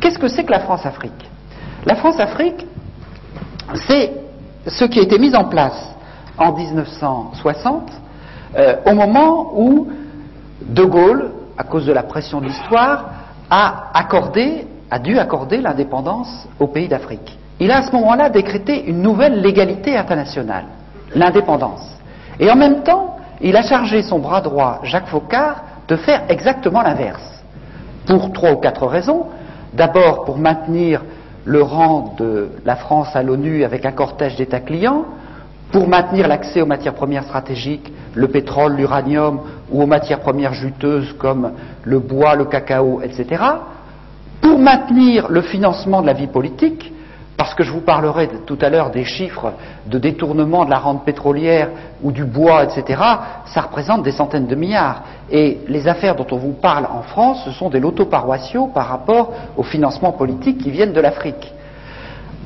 Qu'est-ce que c'est que la France-Afrique? La France-Afrique, c'est ce qui a été mis en place en 1960, au moment où De Gaulle, à cause de la pression de l'histoire, a dû accorder l'indépendance aux pays d'Afrique. Il a à ce moment-là décrété une nouvelle légalité internationale, l'indépendance. Et en même temps, il a chargé son bras droit, Jacques Foccart, de faire exactement l'inverse. Pour 3 ou 4 raisons. D'abord, pour maintenir le rang de la France à l'ONU avec un cortège d'États clients, pour maintenir l'accès aux matières premières stratégiques, le pétrole, l'uranium, ou aux matières premières juteuses comme le bois, le cacao, etc., pour maintenir le financement de la vie politique, parce que je vous parlerai tout à l'heure des chiffres de détournement de la rente pétrolière ou du bois, etc., ça représente des centaines de milliards. Et les affaires dont on vous parle en France, ce sont des lotos paroissiaux par rapport aux financements politiques qui viennent de l'Afrique.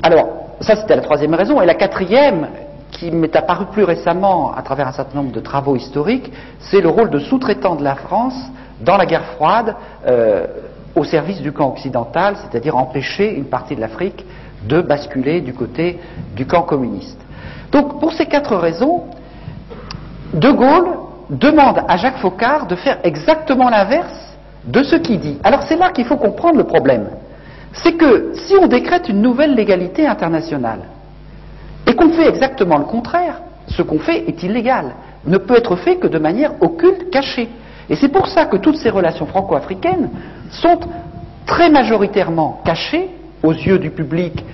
Alors, ça c'était la troisième raison. Et la quatrième, qui m'est apparue plus récemment à travers un certain nombre de travaux historiques, c'est le rôle de sous-traitant de la France dans la guerre froide au service du camp occidental, c'est-à-dire empêcher une partie de l'Afrique de basculer du côté du camp communiste. Donc, pour ces 4 raisons, De Gaulle demande à Jacques Foccart de faire exactement l'inverse de ce qu'il dit. Alors, c'est là qu'il faut comprendre le problème. C'est que si on décrète une nouvelle légalité internationale et qu'on fait exactement le contraire, ce qu'on fait est illégal, ne peut être fait que de manière occulte, cachée. Et c'est pour ça que toutes ces relations franco-africaines sont très majoritairement cachées aux yeux du public,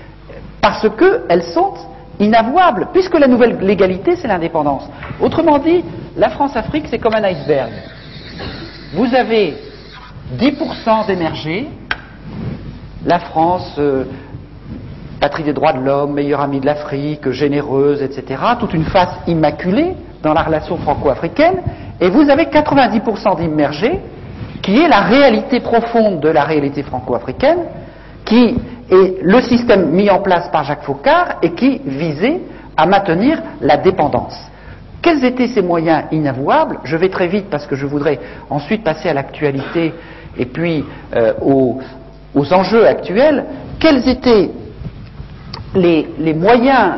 parce qu'elles sont inavouables, puisque la nouvelle légalité, c'est l'indépendance. Autrement dit, la France-Afrique, c'est comme un iceberg. Vous avez 10% d'émergés, la France, patrie des droits de l'homme, meilleure amie de l'Afrique, généreuse, etc., toute une face immaculée dans la relation franco-africaine, et vous avez 90% d'immergés, qui est la réalité profonde de la réalité franco-africaine, qui est le système mis en place par Jacques Foccart et qui visait à maintenir la dépendance. Quels étaient ces moyens inavouables? Je vais très vite parce que je voudrais ensuite passer à l'actualité et puis aux enjeux actuels. Quels étaient les moyens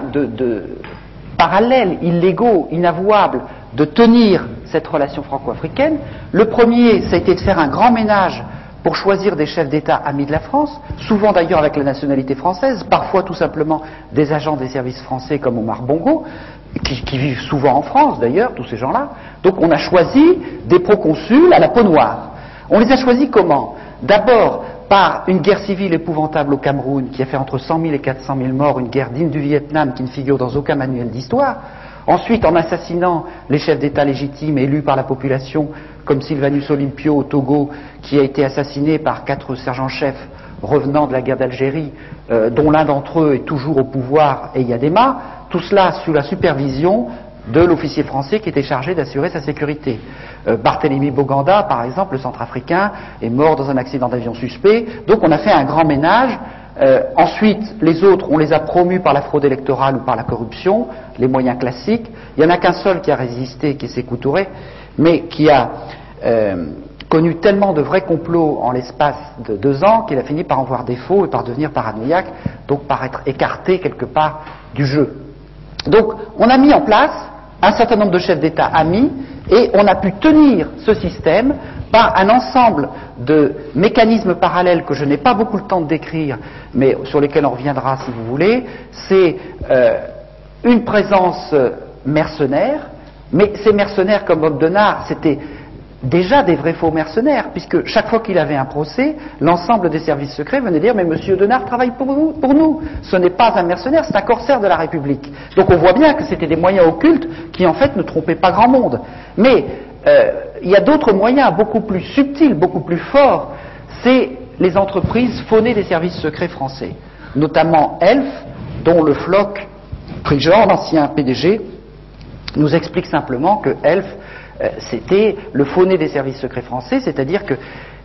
parallèles, illégaux, inavouables de tenir cette relation franco-africaine? Le premier, ça a été de faire un grand ménage pour choisir des chefs d'État amis de la France, souvent d'ailleurs avec la nationalité française, parfois tout simplement des agents des services français comme Omar Bongo, qui vivent souvent en France d'ailleurs, tous ces gens-là. Donc on a choisi des proconsuls à la peau noire. On les a choisis comment? D'abord par une guerre civile épouvantable au Cameroun, qui a fait entre 100 000 et 400 000 morts, une guerre digne du Vietnam qui ne figure dans aucun manuel d'histoire. Ensuite, en assassinant les chefs d'État légitimes élus par la population, comme Sylvanus Olympio au Togo, qui a été assassiné par 4 sergents-chefs revenant de la guerre d'Algérie, dont l'un d'entre eux est toujours au pouvoir, et Yadema, tout cela sous la supervision de l'officier français qui était chargé d'assurer sa sécurité. Barthélemy Boganda, par exemple, le centrafricain, est mort dans un accident d'avion suspect, donc on a fait un grand ménage. Ensuite, les autres, on les a promus par la fraude électorale ou par la corruption, les moyens classiques. Il n'y en a qu'un seul qui a résisté, qui est Sékou Touré, mais qui a connu tellement de vrais complots en l'espace de 2 ans qu'il a fini par en voir défaut et par devenir paranoïaque, donc par être écarté quelque part du jeu. Donc, on a mis en place un certain nombre de chefs d'État amis et on a pu tenir ce système par un ensemble de mécanismes parallèles que je n'ai pas beaucoup le temps de décrire, mais sur lesquels on reviendra si vous voulez. C'est une présence mercenaire, mais ces mercenaires comme Bob Denard, c'était déjà des vrais faux mercenaires, puisque chaque fois qu'il avait un procès, l'ensemble des services secrets venait dire « mais monsieur Denard travaille pour nous, ce n'est pas un mercenaire, c'est un corsaire de la République ». Donc on voit bien que c'était des moyens occultes qui en fait ne trompaient pas grand monde. Mais il y a d'autres moyens beaucoup plus subtils, beaucoup plus forts, c'est les entreprises faunées des services secrets français, notamment Elf, dont le Floch Prigent, l'ancien PDG, nous explique simplement que Elf, c'était le faux-nez des services secrets français, c'est-à-dire que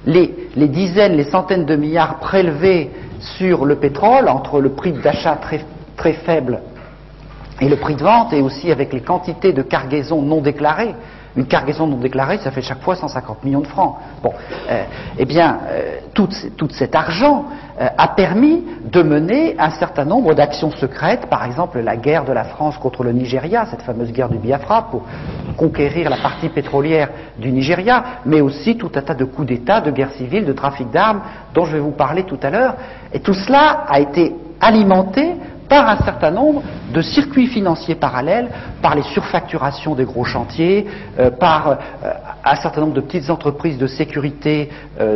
les dizaines, les centaines de milliards prélevés sur le pétrole, entre le prix d'achat très, très faible et le prix de vente, et aussi avec les quantités de cargaisons non déclarées. Une cargaison non déclarée, ça fait chaque fois 150 millions de francs. Bon, tout cet argent a permis de mener un certain nombre d'actions secrètes, par exemple la guerre de la France contre le Nigeria, cette fameuse guerre du Biafra pour conquérir la partie pétrolière du Nigeria, mais aussi tout un tas de coups d'État, de guerres civiles, de trafic d'armes, dont je vais vous parler tout à l'heure. Et tout cela a été alimenté par un certain nombre de circuits financiers parallèles, par les surfacturations des gros chantiers, par un certain nombre de petites entreprises de sécurité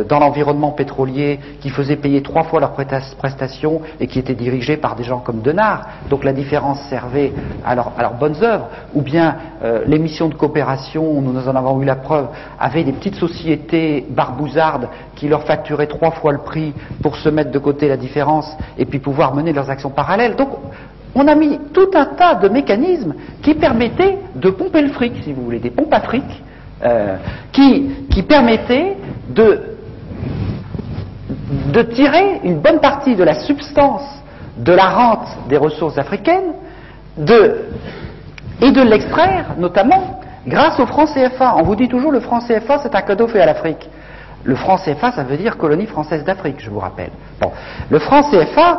dans l'environnement pétrolier qui faisaient payer 3 fois leurs prestations et qui étaient dirigées par des gens comme Denard. Donc la différence servait à leurs bonnes œuvres. Ou bien les missions de coopération, nous en avons eu la preuve, avaient des petites sociétés barbouzardes qui leur facturaient 3 fois le prix pour se mettre de côté la différence et puis pouvoir mener leurs actions parallèles. Donc on a mis tout un tas de mécanismes qui permettaient de pomper le fric, si vous voulez, des pompes à fric, qui permettaient de tirer une bonne partie de la substance de la rente des ressources africaines et de l'extraire, notamment, grâce au franc CFA. On vous dit toujours le franc CFA, c'est un cadeau fait à l'Afrique. Le franc CFA, ça veut dire colonie française d'Afrique, je vous rappelle. Bon. Le franc CFA,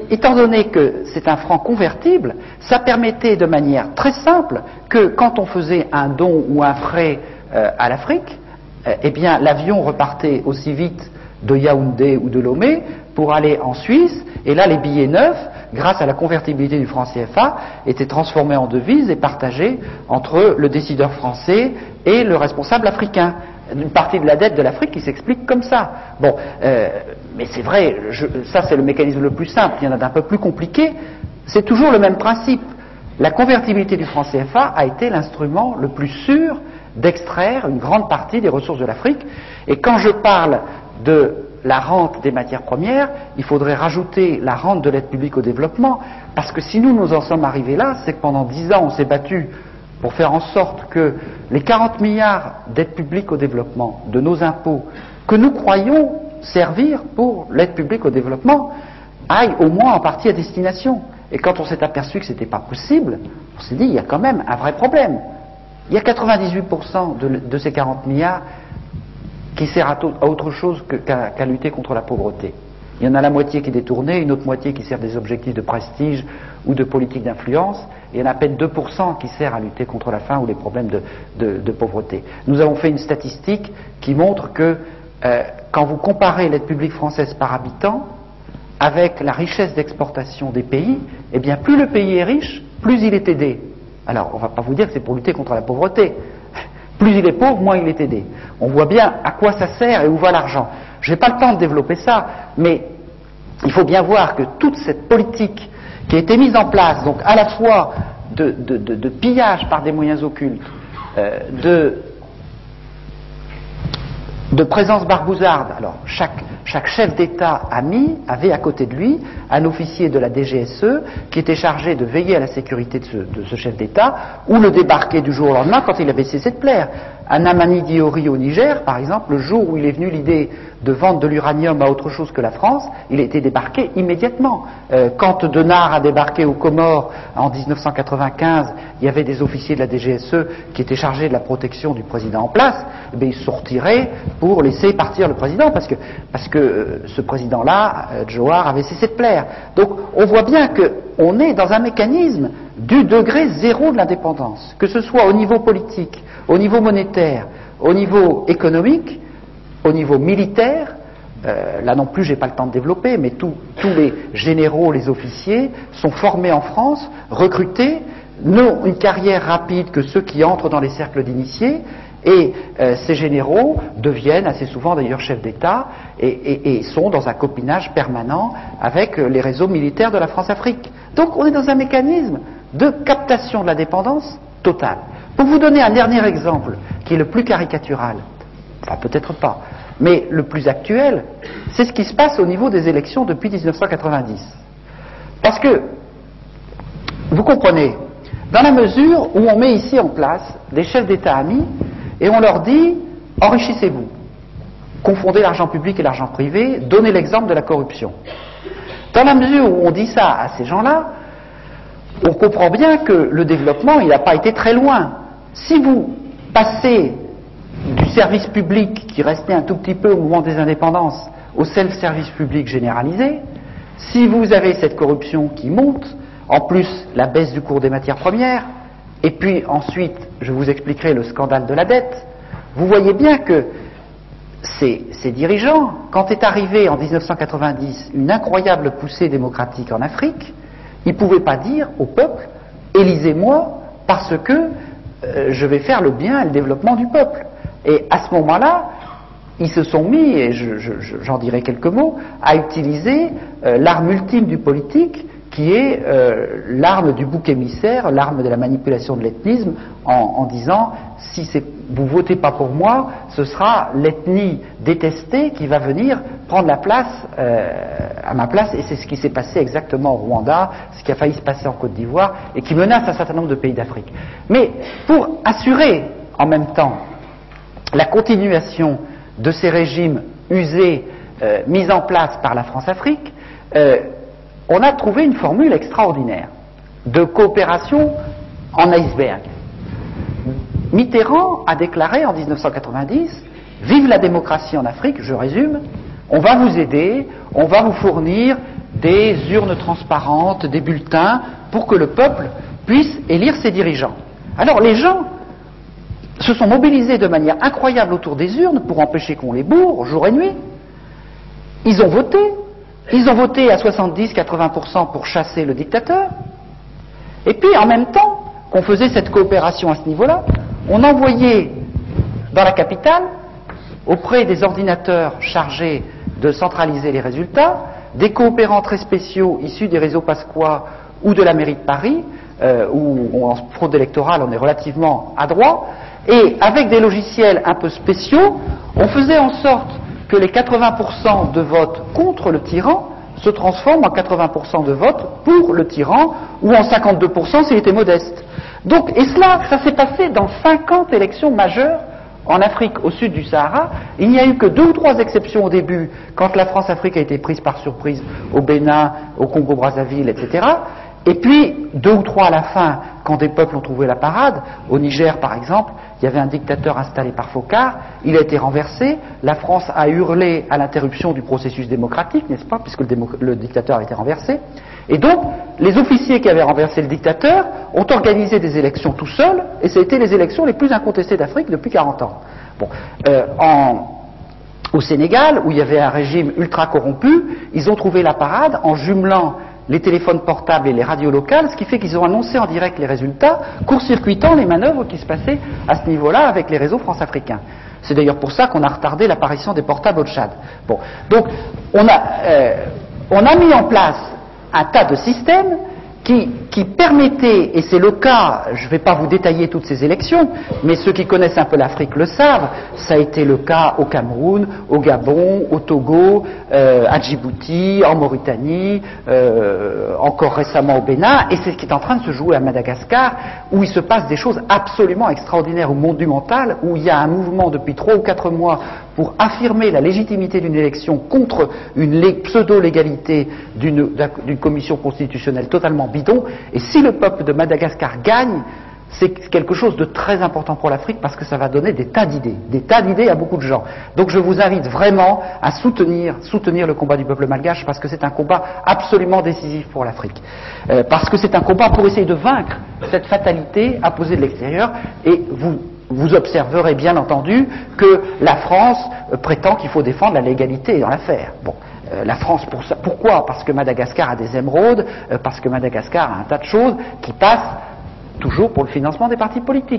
étant donné que c'est un franc convertible, ça permettait de manière très simple que quand on faisait un don ou un prêt à l'Afrique, eh bien l'avion repartait aussi vite de Yaoundé ou de Lomé pour aller en Suisse, et là les billets neufs, grâce à la convertibilité du franc CFA, étaient transformés en devises et partagés entre le décideur français et le responsable africain. Une partie de la dette de l'Afrique qui s'explique comme ça. Bon, mais c'est vrai, ça c'est le mécanisme le plus simple, il y en a d'un peu plus compliqué, c'est toujours le même principe. La convertibilité du franc CFA a été l'instrument le plus sûr d'extraire une grande partie des ressources de l'Afrique, et quand je parle de la rente des matières premières, il faudrait rajouter la rente de l'aide publique au développement, parce que si nous en sommes arrivés là, c'est que pendant 10 ans on s'est battu pour faire en sorte que les 40 milliards d'aide publique au développement, de nos impôts, que nous croyons servir pour l'aide publique au développement, aillent au moins en partie à destination. Et quand on s'est aperçu que ce n'était pas possible, on s'est dit, il y a quand même un vrai problème. Il y a 98% de ces 40 milliards qui servent à autre chose qu'à lutter contre la pauvreté. Il y en a la moitié qui est détournée, une autre moitié qui sert des objectifs de prestige ou de politique d'influence, et il y en a à peine 2% qui sert à lutter contre la faim ou les problèmes de pauvreté. Nous avons fait une statistique qui montre que quand vous comparez l'aide publique française par habitant avec la richesse d'exportation des pays, eh bien plus le pays est riche, plus il est aidé. Alors on ne va pas vous dire que c'est pour lutter contre la pauvreté. Plus il est pauvre, moins il est aidé. On voit bien à quoi ça sert et où va l'argent. Je n'ai pas le temps de développer ça, mais il faut bien voir que toute cette politique qui a été mise en place, donc à la fois de pillage par des moyens occultes, de présence barbouzarde. Alors chaque chef d'État avait à côté de lui un officier de la DGSE qui était chargé de veiller à la sécurité de ce chef d'État, ou le débarquer du jour au lendemain quand il avait cessé de plaire. À Namani Diori au Niger, par exemple, le jour où il est venu l'idée de vendre de l'uranium à autre chose que la France, il a été débarqué immédiatement. Quand Denard a débarqué aux Comores en 1995, il y avait des officiers de la DGSE qui étaient chargés de la protection du président en place. Eh bien, ils se sont retirés pour laisser partir le président, parce que ce président-là, Johar, avait cessé de plaire. Donc on voit bien qu'on est dans un mécanisme du degré zéro de l'indépendance, que ce soit au niveau politique, au niveau monétaire, au niveau économique, au niveau militaire. Là non plus, j'ai pas le temps de développer, mais tous les généraux, les officiers sont formés en France, recrutés, n'ont une carrière rapide que ceux qui entrent dans les cercles d'initiés, et ces généraux deviennent assez souvent d'ailleurs chefs d'État et sont dans un copinage permanent avec les réseaux militaires de la France-Afrique. Donc on est dans un mécanisme de captation de la dépendance totale. Pour vous donner un dernier exemple qui est le plus caricatural, enfin peut-être pas, mais le plus actuel, c'est ce qui se passe au niveau des élections depuis 1990. Parce que, vous comprenez, dans la mesure où on met ici en place des chefs d'État amis et on leur dit « enrichissez-vous, confondez l'argent public et l'argent privé, donnez l'exemple de la corruption ». Dans la mesure où on dit ça à ces gens-là, on comprend bien que le développement, il n'a pas été très loin. Si vous passez du service public qui restait un tout petit peu au moment des indépendances au self-service public généralisé, si vous avez cette corruption qui monte, en plus la baisse du cours des matières premières, et puis ensuite, je vous expliquerai le scandale de la dette, vous voyez bien que ces dirigeants, quand est arrivée en 1990 une incroyable poussée démocratique en Afrique, ils ne pouvaient pas dire au peuple « élisez-moi parce que je vais faire le bien et le développement du peuple ». Et à ce moment-là, ils se sont mis, et j'en dirai quelques mots, à utiliser l'arme ultime du politique, qui est l'arme du bouc émissaire, l'arme de la manipulation de l'ethnisme, en disant si vous votez pas pour moi, ce sera l'ethnie détestée qui va venir prendre la place à ma place, et c'est ce qui s'est passé exactement au Rwanda, ce qui a failli se passer en Côte d'Ivoire, et qui menace un certain nombre de pays d'Afrique. Mais pour assurer en même temps la continuation de ces régimes usés mis en place par la France-Afrique, on a trouvé une formule extraordinaire de coopération en iceberg. Mitterrand a déclaré en 1990 « Vive la démocratie en Afrique », je résume, on va vous aider, on va vous fournir des urnes transparentes, des bulletins, pour que le peuple puisse élire ses dirigeants. Alors les gens se sont mobilisés de manière incroyable autour des urnes pour empêcher qu'on les bourre jour et nuit. Ils ont voté. Ils ont voté à 70-80% pour chasser le dictateur. Et puis, en même temps qu'on faisait cette coopération à ce niveau-là, on envoyait dans la capitale, auprès des ordinateurs chargés de centraliser les résultats, des coopérants très spéciaux issus des réseaux Pasqua ou de la mairie de Paris, où en fraude électorale on est relativement adroit, et avec des logiciels un peu spéciaux, on faisait en sorte que les 80% de votes contre le tyran se transforment en 80% de votes pour le tyran, ou en 52% s'il était modeste. Donc, et cela, ça s'est passé dans 50 élections majeures en Afrique, au sud du Sahara. Il n'y a eu que 2 ou 3 exceptions au début, quand la France-Afrique a été prise par surprise au Bénin, au Congo-Brazzaville, etc. Et puis, 2 ou 3 à la fin, quand des peuples ont trouvé la parade. Au Niger, par exemple, il y avait un dictateur installé par Focard, il a été renversé, la France a hurlé à l'interruption du processus démocratique, n'est-ce pas, puisque le dictateur a été renversé. Et donc, les officiers qui avaient renversé le dictateur ont organisé des élections tout seuls, et ça a été les élections les plus incontestées d'Afrique depuis 40 ans. Bon, au Sénégal, où il y avait un régime ultra corrompu, ils ont trouvé la parade en jumelant les téléphones portables et les radios locales, ce qui fait qu'ils ont annoncé en direct les résultats, court-circuitant les manœuvres qui se passaient à ce niveau-là avec les réseaux france-africains. C'est d'ailleurs pour ça qu'on a retardé l'apparition des portables au Tchad. Bon, donc on a mis en place un tas de systèmes qui permettaient, et c'est le cas, je ne vais pas vous détailler toutes ces élections, mais ceux qui connaissent un peu l'Afrique le savent, ça a été le cas au Cameroun, au Gabon, au Togo, à Djibouti, en Mauritanie, encore récemment au Bénin, et c'est ce qui est en train de se jouer à Madagascar, où il se passe des choses absolument extraordinaires ou monumentales, où il y a un mouvement depuis 3 ou 4 mois pour affirmer la légitimité d'une élection contre une pseudo-légalité d'une commission constitutionnelle totalement bidon. Et si le peuple de Madagascar gagne, c'est quelque chose de très important pour l'Afrique parce que ça va donner des tas d'idées à beaucoup de gens. Donc je vous invite vraiment à soutenir le combat du peuple malgache parce que c'est un combat absolument décisif pour l'Afrique. Parce que c'est un combat pour essayer de vaincre cette fatalité imposée de l'extérieur, et vous observerez bien entendu que la France prétend qu'il faut défendre la légalité dans l'affaire. Bon, la France pour ça. Pourquoi? Parce que Madagascar a des émeraudes, parce que Madagascar a un tas de choses qui passent toujours pour le financement des partis politiques.